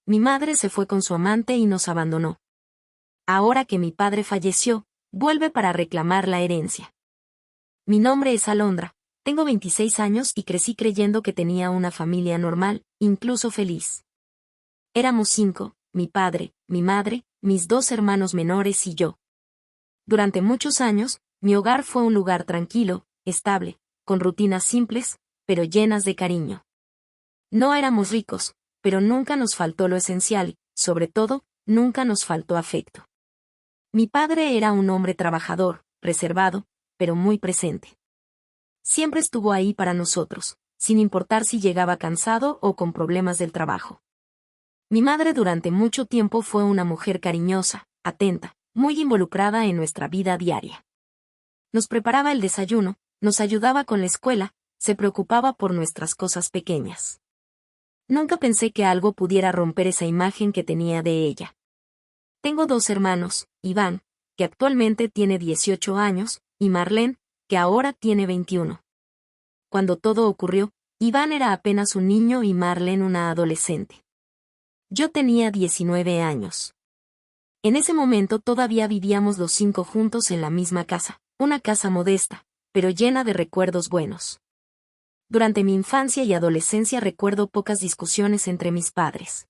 Mi madre se fue con su amante y nos abandonó. Ahora que mi padre falleció, vuelve para reclamar la herencia. Mi nombre es Alondra, tengo 26 años y crecí creyendo que tenía una familia normal, incluso feliz. Éramos 5, mi padre, mi madre, mis 2 hermanos menores y yo. Durante muchos años, mi hogar fue un lugar tranquilo, estable, con rutinas simples, pero llenas de cariño. No éramos ricos, pero nunca nos faltó lo esencial, sobre todo, nunca nos faltó afecto. Mi padre era un hombre trabajador, reservado, pero muy presente. Siempre estuvo ahí para nosotros, sin importar si llegaba cansado o con problemas del trabajo. Mi madre durante mucho tiempo fue una mujer cariñosa, atenta, muy involucrada en nuestra vida diaria. Nos preparaba el desayuno, nos ayudaba con la escuela, se preocupaba por nuestras cosas pequeñas. Nunca pensé que algo pudiera romper esa imagen que tenía de ella. Tengo 2 hermanos, Iván, que actualmente tiene 18 años, y Marlene, que ahora tiene 21. Cuando todo ocurrió, Iván era apenas un niño y Marlene una adolescente. Yo tenía 19 años. En ese momento todavía vivíamos los 5 juntos en la misma casa, una casa modesta, pero llena de recuerdos buenos. Durante mi infancia y adolescencia recuerdo pocas discusiones entre mis padres.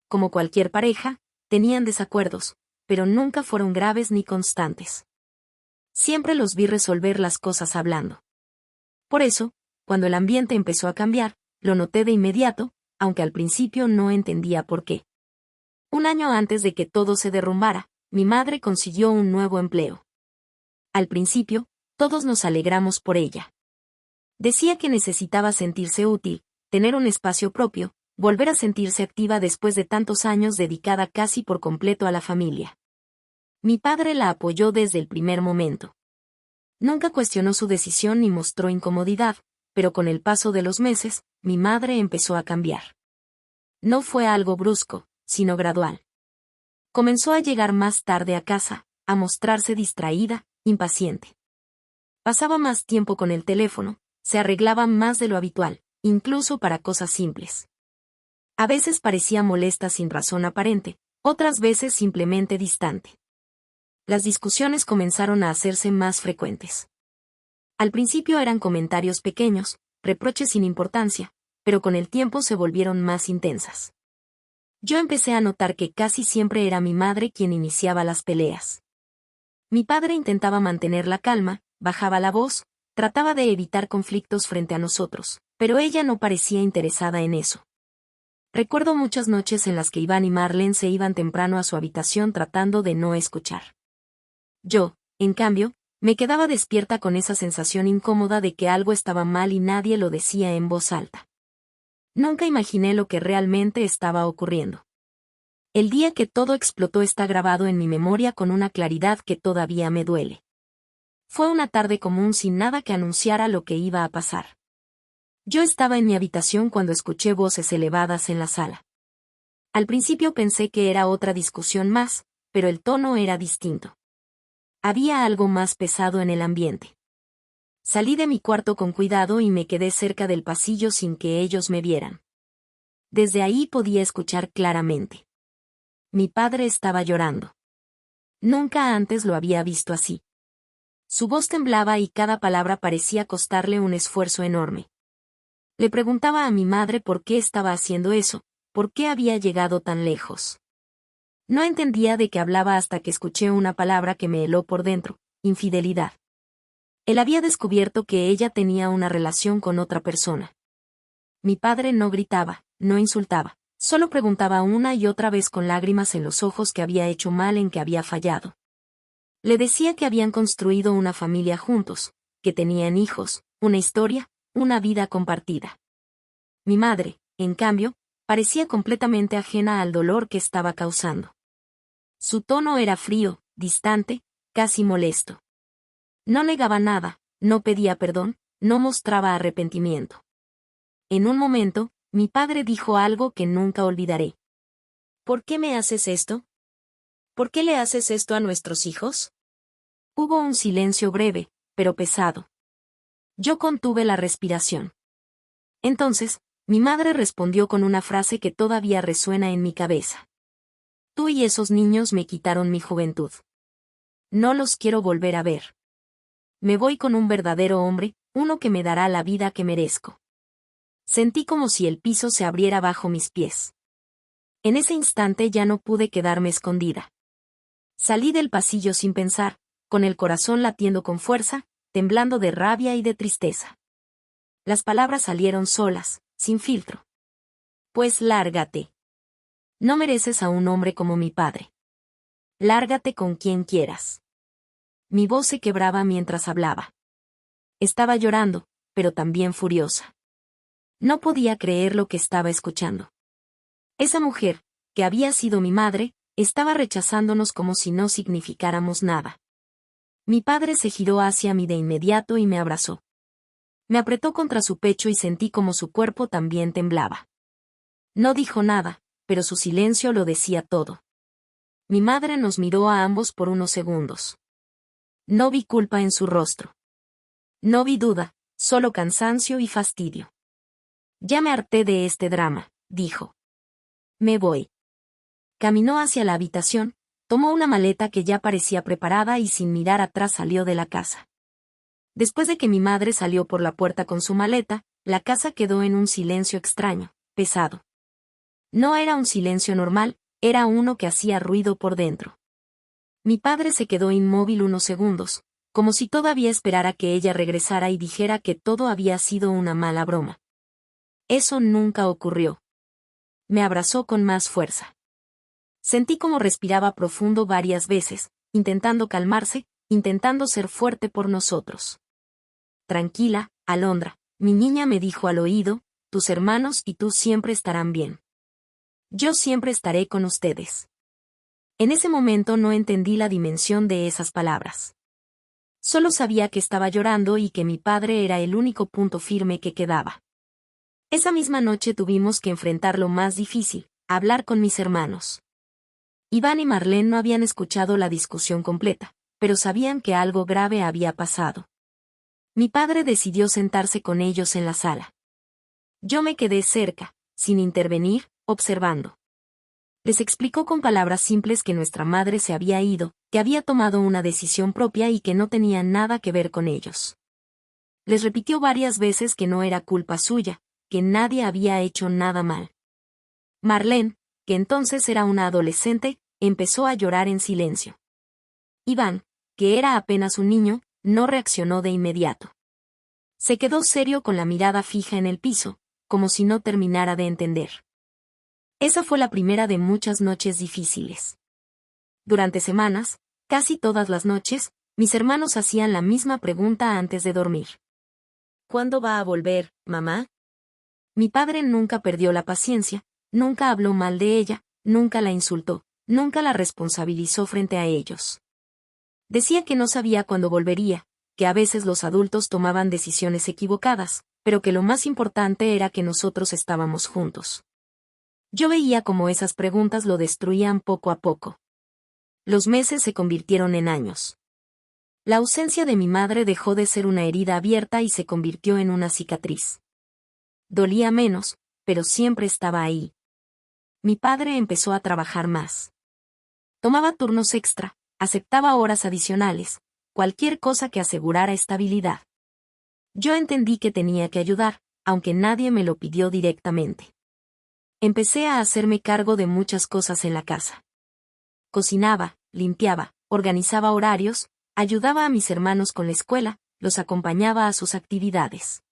Como cualquier pareja, tenían desacuerdos, pero nunca fueron graves ni constantes. Siempre los vi resolver las cosas hablando. Por eso, cuando el ambiente empezó a cambiar, lo noté de inmediato, aunque al principio no entendía por qué. Un año antes de que todo se derrumbara, mi madre consiguió un nuevo empleo. Al principio, todos nos alegramos por ella. Decía que necesitaba sentirse útil, tener un espacio propio, volver a sentirse activa después de tantos años dedicada casi por completo a la familia. Mi padre la apoyó desde el primer momento. Nunca cuestionó su decisión ni mostró incomodidad, pero con el paso de los meses, mi madre empezó a cambiar. No fue algo brusco, sino gradual. Comenzó a llegar más tarde a casa, a mostrarse distraída, impaciente. Pasaba más tiempo con el teléfono, se arreglaba más de lo habitual, incluso para cosas simples. A veces parecía molesta sin razón aparente, otras veces simplemente distante. Las discusiones comenzaron a hacerse más frecuentes. Al principio eran comentarios pequeños, reproches sin importancia, pero con el tiempo se volvieron más intensas. Yo empecé a notar que casi siempre era mi madre quien iniciaba las peleas. Mi padre intentaba mantener la calma, bajaba la voz, trataba de evitar conflictos frente a nosotros, pero ella no parecía interesada en eso. Recuerdo muchas noches en las que Iván y Marlene se iban temprano a su habitación tratando de no escuchar. Yo, en cambio, me quedaba despierta con esa sensación incómoda de que algo estaba mal y nadie lo decía en voz alta. Nunca imaginé lo que realmente estaba ocurriendo. El día que todo explotó está grabado en mi memoria con una claridad que todavía me duele. Fue una tarde común sin nada que anunciara lo que iba a pasar. Yo estaba en mi habitación cuando escuché voces elevadas en la sala. Al principio pensé que era otra discusión más, pero el tono era distinto. Había algo más pesado en el ambiente. Salí de mi cuarto con cuidado y me quedé cerca del pasillo sin que ellos me vieran. Desde ahí podía escuchar claramente. Mi padre estaba llorando. Nunca antes lo había visto así. Su voz temblaba y cada palabra parecía costarle un esfuerzo enorme. Le preguntaba a mi madre por qué estaba haciendo eso, por qué había llegado tan lejos. No entendía de qué hablaba hasta que escuché una palabra que me heló por dentro: infidelidad. Él había descubierto que ella tenía una relación con otra persona. Mi padre no gritaba, no insultaba, solo preguntaba una y otra vez con lágrimas en los ojos qué había hecho mal, en qué había fallado. Le decía que habían construido una familia juntos, que tenían hijos, una historia, una vida compartida. Mi madre, en cambio, parecía completamente ajena al dolor que estaba causando. Su tono era frío, distante, casi molesto. No negaba nada, no pedía perdón, no mostraba arrepentimiento. En un momento, mi padre dijo algo que nunca olvidaré. ¿Por qué me haces esto? ¿Por qué le haces esto a nuestros hijos? Hubo un silencio breve, pero pesado. Yo contuve la respiración. Entonces, Mi madre respondió con una frase que todavía resuena en mi cabeza. Tú y esos niños me quitaron mi juventud. No los quiero volver a ver. Me voy con un verdadero hombre, uno que me dará la vida que merezco. Sentí como si el piso se abriera bajo mis pies. En ese instante ya no pude quedarme escondida. Salí del pasillo sin pensar, con el corazón latiendo con fuerza, temblando de rabia y de tristeza. Las palabras salieron solas, sin filtro. Pues lárgate. No mereces a un hombre como mi padre. Lárgate con quien quieras. Mi voz se quebraba mientras hablaba. Estaba llorando, pero también furiosa. No podía creer lo que estaba escuchando. Esa mujer, que había sido mi madre, estaba rechazándonos como si no significáramos nada. Mi padre se giró hacia mí de inmediato y me abrazó. Me apretó contra su pecho y sentí como su cuerpo también temblaba. No dijo nada, pero su silencio lo decía todo. Mi madre nos miró a ambos por unos segundos. No vi culpa en su rostro. No vi duda, solo cansancio y fastidio. Ya me harté de este drama, dijo. Me voy. Caminó hacia la habitación, tomó una maleta que ya parecía preparada y sin mirar atrás salió de la casa. Después de que mi madre salió por la puerta con su maleta, la casa quedó en un silencio extraño, pesado. No era un silencio normal, era uno que hacía ruido por dentro. Mi padre se quedó inmóvil unos segundos, como si todavía esperara que ella regresara y dijera que todo había sido una mala broma. Eso nunca ocurrió. Me abrazó con más fuerza. Sentí como respiraba profundo varias veces, intentando calmarse, intentando ser fuerte por nosotros. Tranquila, Alondra, mi niña me dijo al oído, tus hermanos y tú siempre estarán bien. Yo siempre estaré con ustedes. En ese momento no entendí la dimensión de esas palabras. Solo sabía que estaba llorando y que mi padre era el único punto firme que quedaba. Esa misma noche tuvimos que enfrentar lo más difícil, hablar con mis hermanos. Iván y Marlene no habían escuchado la discusión completa, pero sabían que algo grave había pasado. Mi padre decidió sentarse con ellos en la sala. Yo me quedé cerca, sin intervenir, observando. Les explicó con palabras simples que nuestra madre se había ido, que había tomado una decisión propia y que no tenía nada que ver con ellos. Les repitió varias veces que no era culpa suya, que nadie había hecho nada mal. Marlene, que entonces era una adolescente, empezó a llorar en silencio. Iván, que era apenas un niño, no reaccionó de inmediato. Se quedó serio con la mirada fija en el piso, como si no terminara de entender. Esa fue la primera de muchas noches difíciles. Durante semanas, casi todas las noches, mis hermanos hacían la misma pregunta antes de dormir. ¿Cuándo va a volver, mamá? Mi padre nunca perdió la paciencia, nunca habló mal de ella, nunca la insultó, nunca la responsabilizó frente a ellos. Decía que no sabía cuándo volvería, que a veces los adultos tomaban decisiones equivocadas, pero que lo más importante era que nosotros estábamos juntos. Yo veía cómo esas preguntas lo destruían poco a poco. Los meses se convirtieron en años. La ausencia de mi madre dejó de ser una herida abierta y se convirtió en una cicatriz. Dolía menos, pero siempre estaba ahí. Mi padre empezó a trabajar más. Tomaba turnos extra, aceptaba horas adicionales, cualquier cosa que asegurara estabilidad. Yo entendí que tenía que ayudar, aunque nadie me lo pidió directamente. Empecé a hacerme cargo de muchas cosas en la casa. Cocinaba, limpiaba, organizaba horarios, ayudaba a mis hermanos con la escuela, los acompañaba a sus actividades.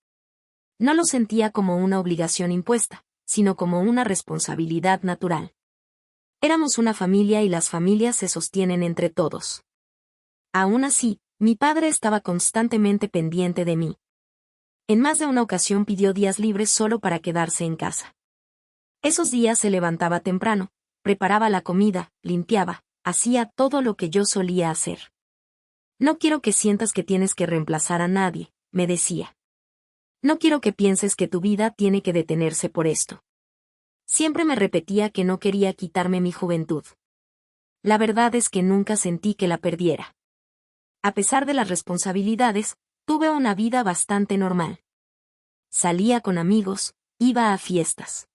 No lo sentía como una obligación impuesta, sino como una responsabilidad natural. Éramos una familia y las familias se sostienen entre todos. Aún así, mi padre estaba constantemente pendiente de mí. En más de una ocasión pidió días libres solo para quedarse en casa. Esos días se levantaba temprano, preparaba la comida, limpiaba, hacía todo lo que yo solía hacer. No quiero que sientas que tienes que reemplazar a nadie, me decía. No quiero que pienses que tu vida tiene que detenerse por esto. Siempre me repetía que no quería quitarme mi juventud. La verdad es que nunca sentí que la perdiera. A pesar de las responsabilidades, tuve una vida bastante normal. Salía con amigos, Iba a fiestas.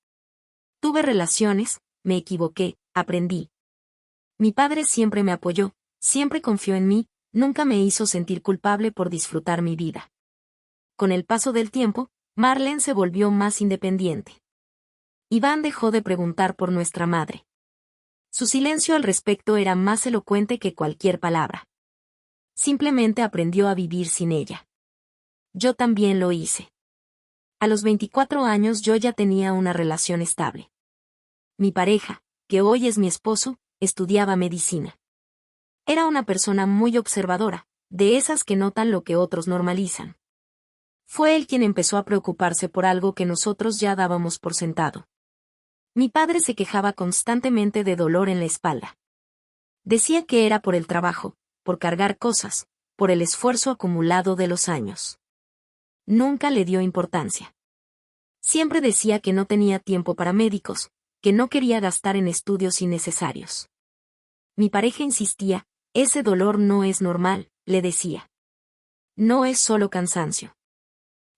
Tuve relaciones, me equivoqué, aprendí. Mi padre siempre me apoyó, siempre confió en mí, nunca me hizo sentir culpable por disfrutar mi vida. Con el paso del tiempo, Marlene se volvió más independiente. Iván dejó de preguntar por nuestra madre. Su silencio al respecto era más elocuente que cualquier palabra. Simplemente aprendió a vivir sin ella. Yo también lo hice. A los 24 años yo ya tenía una relación estable. Mi pareja, que hoy es mi esposo, estudiaba medicina. Era una persona muy observadora, de esas que notan lo que otros normalizan. Fue él quien empezó a preocuparse por algo que nosotros ya dábamos por sentado. Mi padre se quejaba constantemente de dolor en la espalda. Decía que era por el trabajo, por cargar cosas, por el esfuerzo acumulado de los años. Nunca le dio importancia. Siempre decía que no tenía tiempo para médicos, que no quería gastar en estudios innecesarios. Mi pareja insistía, ese dolor no es normal, le decía. No es solo cansancio.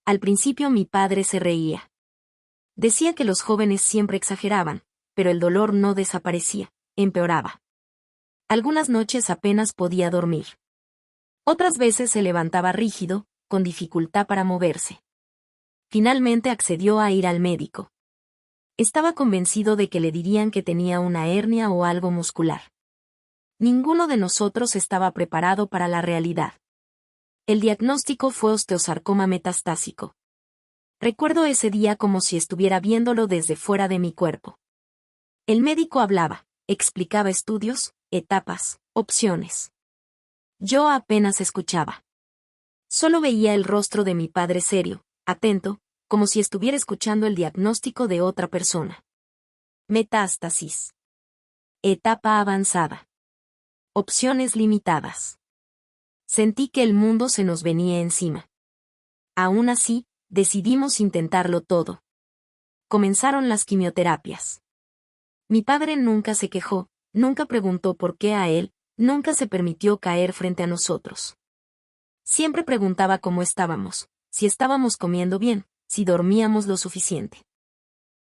Al principio mi padre se reía. Decía que los jóvenes siempre exageraban, pero el dolor no desaparecía, empeoraba. Algunas noches apenas podía dormir. Otras veces se levantaba rígido, con dificultad para moverse. Finalmente accedió a ir al médico. Estaba convencido de que le dirían que tenía una hernia o algo muscular. Ninguno de nosotros estaba preparado para la realidad. El diagnóstico fue osteosarcoma metastásico. Recuerdo ese día como si estuviera viéndolo desde fuera de mi cuerpo. El médico hablaba, explicaba estudios, etapas, opciones. Yo apenas escuchaba. Solo veía el rostro de mi padre serio, atento, como si estuviera escuchando el diagnóstico de otra persona. Metástasis. Etapa avanzada. Opciones limitadas. Sentí que el mundo se nos venía encima. Aún así, decidimos intentarlo todo. Comenzaron las quimioterapias. Mi padre nunca se quejó, nunca preguntó por qué a él, nunca se permitió caer frente a nosotros. Siempre preguntaba cómo estábamos, si estábamos comiendo bien, si dormíamos lo suficiente.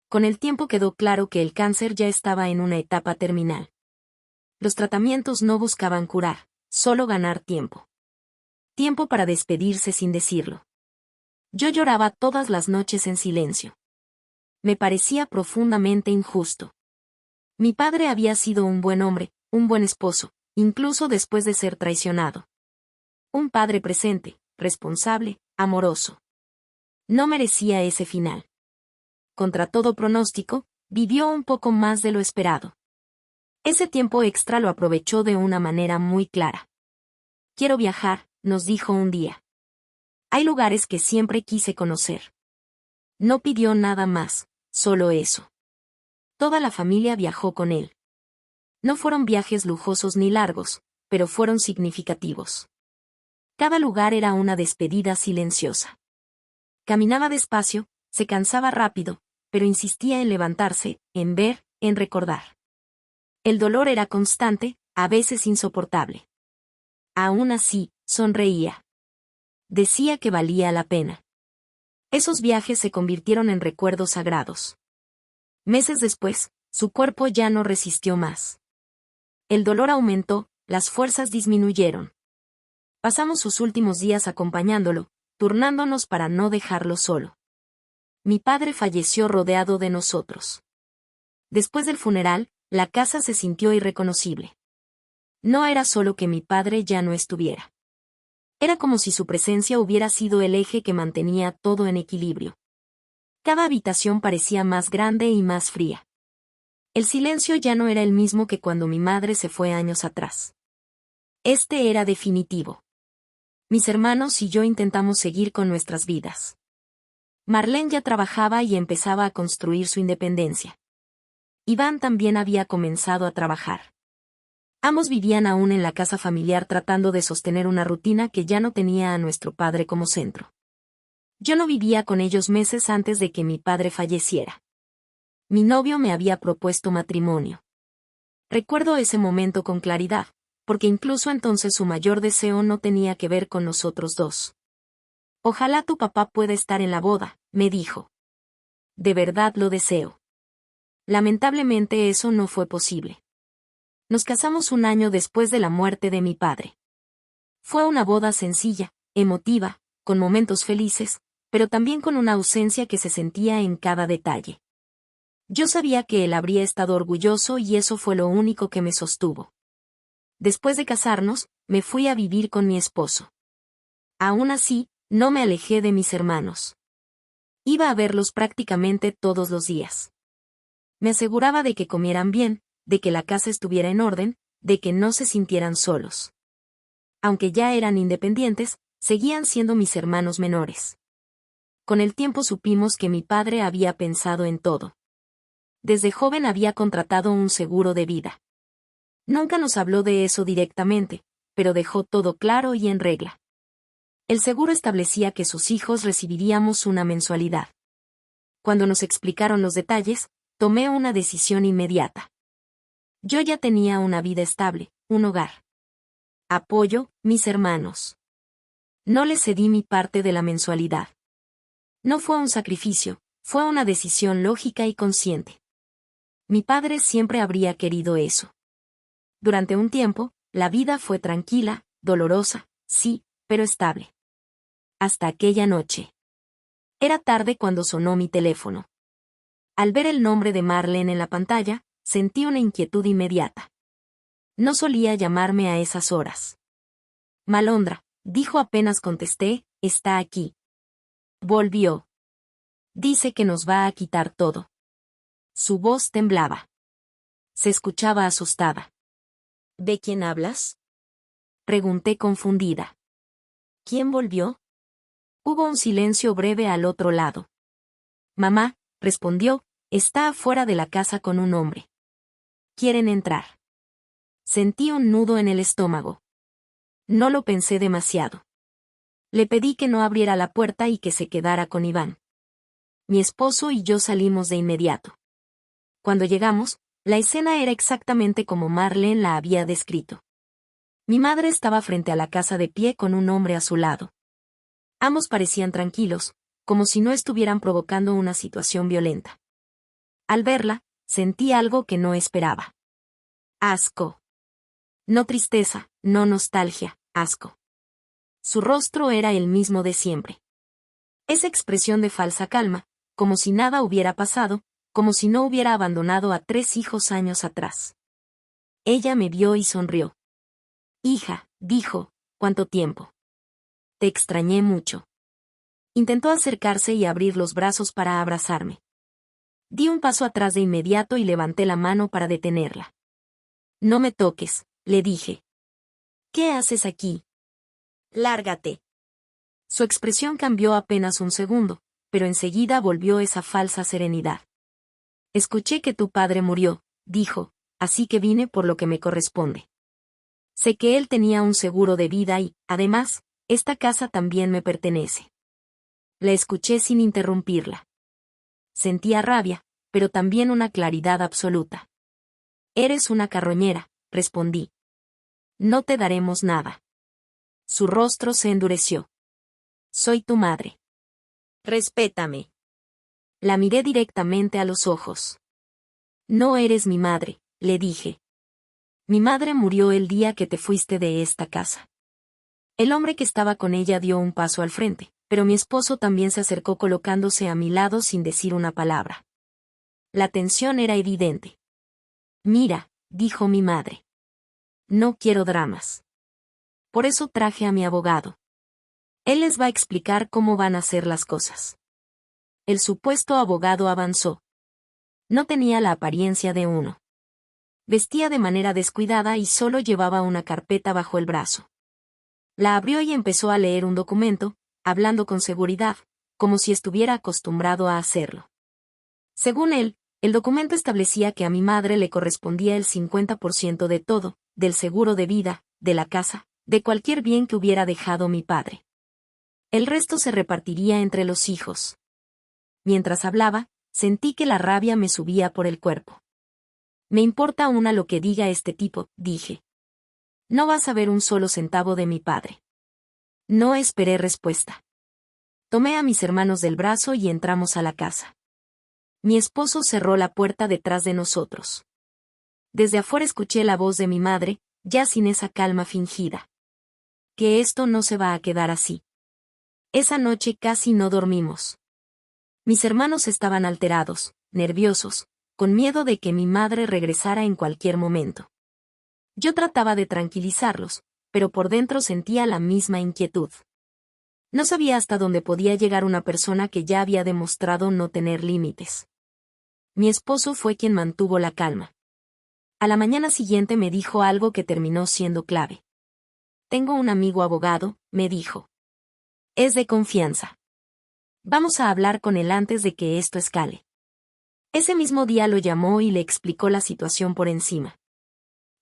Con el tiempo quedó claro que el cáncer ya estaba en una etapa terminal. Los tratamientos no buscaban curar, solo ganar tiempo. Tiempo para despedirse sin decirlo. Yo lloraba todas las noches en silencio. Me parecía profundamente injusto. Mi padre había sido un buen hombre, un buen esposo, incluso después de ser traicionado. Un padre presente, responsable, amoroso. No merecía ese final. Contra todo pronóstico, vivió un poco más de lo esperado. Ese tiempo extra lo aprovechó de una manera muy clara. Quiero viajar, nos dijo un día. Hay lugares que siempre quise conocer. No pidió nada más, solo eso. Toda la familia viajó con él. No fueron viajes lujosos ni largos, pero fueron significativos. Cada lugar era una despedida silenciosa. Caminaba despacio, se cansaba rápido, pero insistía en levantarse, en ver, en recordar. El dolor era constante, a veces insoportable. Aún así, sonreía. Decía que valía la pena. Esos viajes se convirtieron en recuerdos sagrados. Meses después, su cuerpo ya no resistió más. El dolor aumentó, las fuerzas disminuyeron. Pasamos sus últimos días acompañándolo, turnándonos para no dejarlo solo. Mi padre falleció rodeado de nosotros. Después del funeral, la casa se sintió irreconocible. No era solo que mi padre ya no estuviera. Era como si su presencia hubiera sido el eje que mantenía todo en equilibrio. Cada habitación parecía más grande y más fría. El silencio ya no era el mismo que cuando mi madre se fue años atrás. Este era definitivo. Mis hermanos y yo intentamos seguir con nuestras vidas. Marlene ya trabajaba y empezaba a construir su independencia. Iván también había comenzado a trabajar. Ambos vivían aún en la casa familiar tratando de sostener una rutina que ya no tenía a nuestro padre como centro. Yo no vivía con ellos meses antes de que mi padre falleciera. Mi novio me había propuesto matrimonio. Recuerdo ese momento con claridad, porque incluso entonces su mayor deseo no tenía que ver con nosotros dos. Ojalá tu papá pueda estar en la boda, me dijo. de verdad lo deseo. Lamentablemente eso no fue posible. Nos casamos un año después de la muerte de mi padre. Fue una boda sencilla, emotiva, con momentos felices, pero también con una ausencia que se sentía en cada detalle. Yo sabía que él habría estado orgulloso y eso fue lo único que me sostuvo. Después de casarnos, me fui a vivir con mi esposo. Aún así, no me alejé de mis hermanos. Iba a verlos prácticamente todos los días. Me aseguraba de que comieran bien, de que la casa estuviera en orden, de que no se sintieran solos. Aunque ya eran independientes, seguían siendo mis hermanos menores. Con el tiempo supimos que mi padre había pensado en todo. Desde joven había contratado un seguro de vida. Nunca nos habló de eso directamente, pero dejó todo claro y en regla. El seguro establecía que sus hijos recibiríamos una mensualidad. Cuando nos explicaron los detalles, tomé una decisión inmediata. Yo ya tenía una vida estable, un hogar. Apoyo, mis hermanos. No les cedí mi parte de la mensualidad. No fue un sacrificio, fue una decisión lógica y consciente. Mi padre siempre habría querido eso. Durante un tiempo, la vida fue tranquila, dolorosa, sí, pero estable. Hasta aquella noche. Era tarde cuando sonó mi teléfono. Al ver el nombre de Marlene en la pantalla, sentí una inquietud inmediata. No solía llamarme a esas horas. Malondra, dijo apenas contesté, está aquí. Volvió. Dice que nos va a quitar todo. Su voz temblaba. Se escuchaba asustada. ¿De quién hablas? Pregunté confundida. ¿Quién volvió? Hubo un silencio breve al otro lado. Mamá, respondió, está afuera de la casa con un hombre. ¿Quieren entrar? Sentí un nudo en el estómago. No lo pensé demasiado. Le pedí que no abriera la puerta y que se quedara con Iván. Mi esposo y yo salimos de inmediato. Cuando llegamos, la escena era exactamente como Marlene la había descrito. Mi madre estaba frente a la casa de pie con un hombre a su lado. Ambos parecían tranquilos, como si no estuvieran provocando una situación violenta. Al verla, sentí algo que no esperaba. Asco. No tristeza, no nostalgia, asco. Su rostro era el mismo de siempre. Esa expresión de falsa calma, como si nada hubiera pasado, como si no hubiera abandonado a 3 hijos años atrás. Ella me vio y sonrió. Hija, dijo, ¿cuánto tiempo? Te extrañé mucho. Intentó acercarse y abrir los brazos para abrazarme. Di un paso atrás de inmediato y levanté la mano para detenerla. No me toques, le dije. ¿Qué haces aquí? Lárgate. Su expresión cambió apenas un segundo, pero enseguida volvió esa falsa serenidad. Escuché que tu padre murió, dijo, así que vine por lo que me corresponde. Sé que él tenía un seguro de vida y, además, esta casa también me pertenece. La escuché sin interrumpirla. Sentía rabia, pero también una claridad absoluta. Eres una carroñera, respondí. No te daremos nada. Su rostro se endureció. Soy tu madre. Respétame. La miré directamente a los ojos. No eres mi madre, le dije. Mi madre murió el día que te fuiste de esta casa. El hombre que estaba con ella dio un paso al frente, pero mi esposo también se acercó colocándose a mi lado sin decir una palabra. La tensión era evidente. Mira, dijo mi madre. No quiero dramas. Por eso traje a mi abogado. Él les va a explicar cómo van a ser las cosas. El supuesto abogado avanzó. No tenía la apariencia de uno. Vestía de manera descuidada y solo llevaba una carpeta bajo el brazo. La abrió y empezó a leer un documento, hablando con seguridad, como si estuviera acostumbrado a hacerlo. Según él, el documento establecía que a mi madre le correspondía el 50% de todo, del seguro de vida, de la casa, de cualquier bien que hubiera dejado mi padre. El resto se repartiría entre los hijos. Mientras hablaba, sentí que la rabia me subía por el cuerpo. Me importa una lo que diga este tipo, dije. No vas a ver un solo centavo de mi padre. No esperé respuesta. Tomé a mis hermanos del brazo y entramos a la casa. Mi esposo cerró la puerta detrás de nosotros. Desde afuera escuché la voz de mi madre, ya sin esa calma fingida. Que esto no se va a quedar así. Esa noche casi no dormimos. Mis hermanos estaban alterados, nerviosos, con miedo de que mi madre regresara en cualquier momento. Yo trataba de tranquilizarlos, pero por dentro sentía la misma inquietud. No sabía hasta dónde podía llegar una persona que ya había demostrado no tener límites. Mi esposo fue quien mantuvo la calma. A la mañana siguiente me dijo algo que terminó siendo clave. Tengo un amigo abogado, me dijo. Es de confianza. Vamos a hablar con él antes de que esto escale. Ese mismo día lo llamó y le explicó la situación por encima.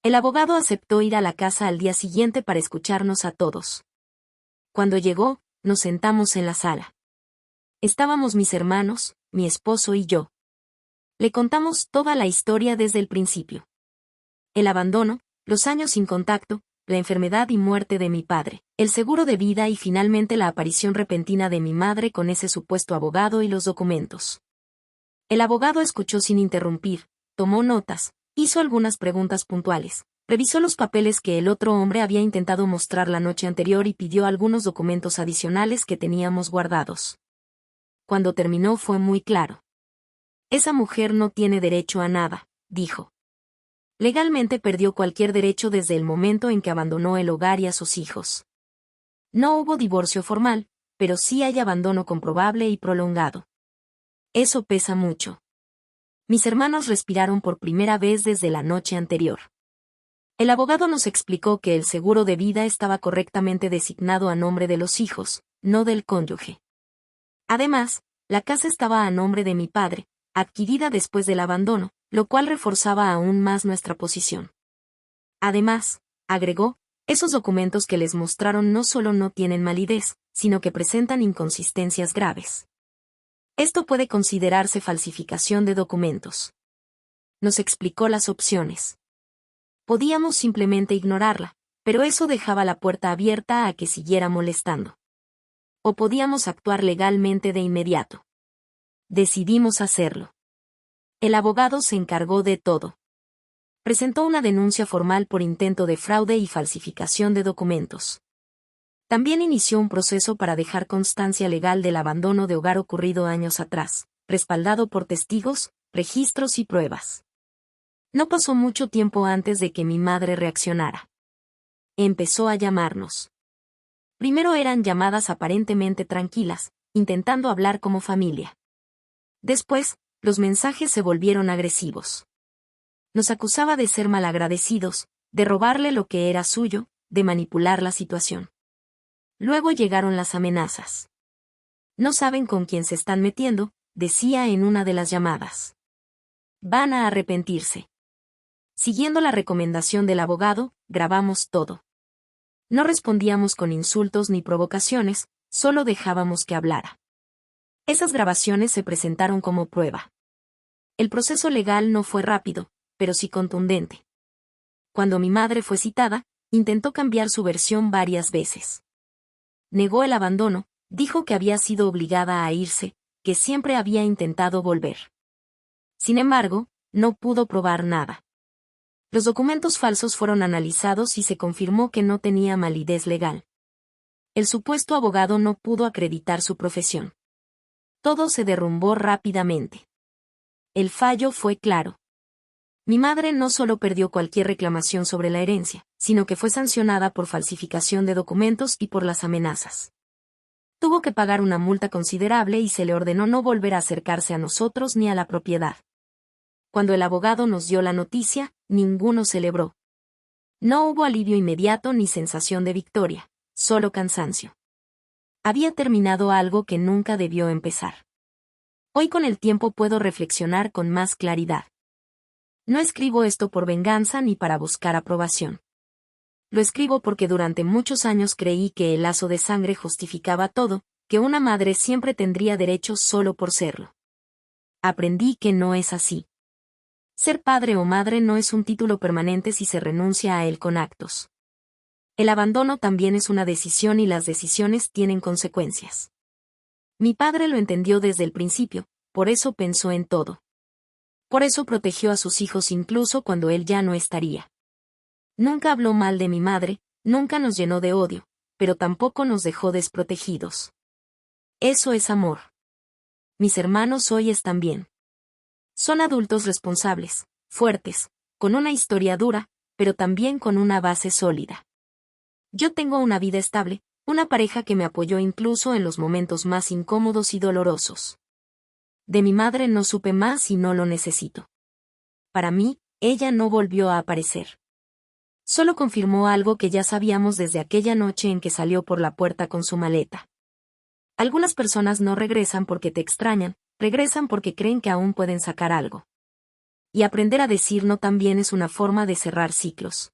El abogado aceptó ir a la casa al día siguiente para escucharnos a todos. Cuando llegó, nos sentamos en la sala. Estábamos mis hermanos, mi esposo y yo. Le contamos toda la historia desde el principio. El abandono, los años sin contacto, la enfermedad y muerte de mi padre, el seguro de vida y finalmente la aparición repentina de mi madre con ese supuesto abogado y los documentos. El abogado escuchó sin interrumpir, tomó notas, hizo algunas preguntas puntuales, revisó los papeles que el otro hombre había intentado mostrar la noche anterior y pidió algunos documentos adicionales que teníamos guardados. Cuando terminó fue muy claro. Esa mujer no tiene derecho a nada, dijo. Legalmente perdió cualquier derecho desde el momento en que abandonó el hogar y a sus hijos. No hubo divorcio formal, pero sí hay abandono comprobable y prolongado. Eso pesa mucho. Mis hermanos respiraron por primera vez desde la noche anterior. El abogado nos explicó que el seguro de vida estaba correctamente designado a nombre de los hijos, no del cónyuge. Además, la casa estaba a nombre de mi padre, adquirida después del abandono, lo cual reforzaba aún más nuestra posición. Además, agregó, esos documentos que les mostraron no solo no tienen validez, sino que presentan inconsistencias graves. Esto puede considerarse falsificación de documentos. Nos explicó las opciones. Podíamos simplemente ignorarla, pero eso dejaba la puerta abierta a que siguiera molestando. O podíamos actuar legalmente de inmediato. Decidimos hacerlo. El abogado se encargó de todo. Presentó una denuncia formal por intento de fraude y falsificación de documentos. También inició un proceso para dejar constancia legal del abandono de hogar ocurrido años atrás, respaldado por testigos, registros y pruebas. No pasó mucho tiempo antes de que mi madre reaccionara. Empezó a llamarnos. Primero eran llamadas aparentemente tranquilas, intentando hablar como familia. Después, los mensajes se volvieron agresivos. Nos acusaba de ser malagradecidos, de robarle lo que era suyo, de manipular la situación. Luego llegaron las amenazas. No saben con quién se están metiendo, decía en una de las llamadas. Van a arrepentirse. Siguiendo la recomendación del abogado, grabamos todo. No respondíamos con insultos ni provocaciones, solo dejábamos que hablara. Esas grabaciones se presentaron como prueba. El proceso legal no fue rápido, pero sí contundente. Cuando mi madre fue citada, intentó cambiar su versión varias veces. Negó el abandono, dijo que había sido obligada a irse, que siempre había intentado volver. Sin embargo, no pudo probar nada. Los documentos falsos fueron analizados y se confirmó que no tenía validez legal. El supuesto abogado no pudo acreditar su profesión. Todo se derrumbó rápidamente. El fallo fue claro. Mi madre no solo perdió cualquier reclamación sobre la herencia, sino que fue sancionada por falsificación de documentos y por las amenazas. Tuvo que pagar una multa considerable y se le ordenó no volver a acercarse a nosotros ni a la propiedad. Cuando el abogado nos dio la noticia, ninguno celebró. No hubo alivio inmediato ni sensación de victoria, solo cansancio. Había terminado algo que nunca debió empezar. Hoy con el tiempo puedo reflexionar con más claridad. No escribo esto por venganza ni para buscar aprobación. Lo escribo porque durante muchos años creí que el lazo de sangre justificaba todo, que una madre siempre tendría derechos solo por serlo. Aprendí que no es así. Ser padre o madre no es un título permanente si se renuncia a él con actos. El abandono también es una decisión y las decisiones tienen consecuencias. Mi padre lo entendió desde el principio, por eso pensó en todo. Por eso protegió a sus hijos incluso cuando él ya no estaría. Nunca habló mal de mi madre, nunca nos llenó de odio, pero tampoco nos dejó desprotegidos. Eso es amor. Mis hermanos hoy están bien. Son adultos responsables, fuertes, con una historia dura, pero también con una base sólida. Yo tengo una vida estable, una pareja que me apoyó incluso en los momentos más incómodos y dolorosos. De mi madre no supe más y no lo necesito. Para mí, ella no volvió a aparecer. Solo confirmó algo que ya sabíamos desde aquella noche en que salió por la puerta con su maleta. Algunas personas no regresan porque te extrañan, regresan porque creen que aún pueden sacar algo. Y aprender a decir no también es una forma de cerrar ciclos.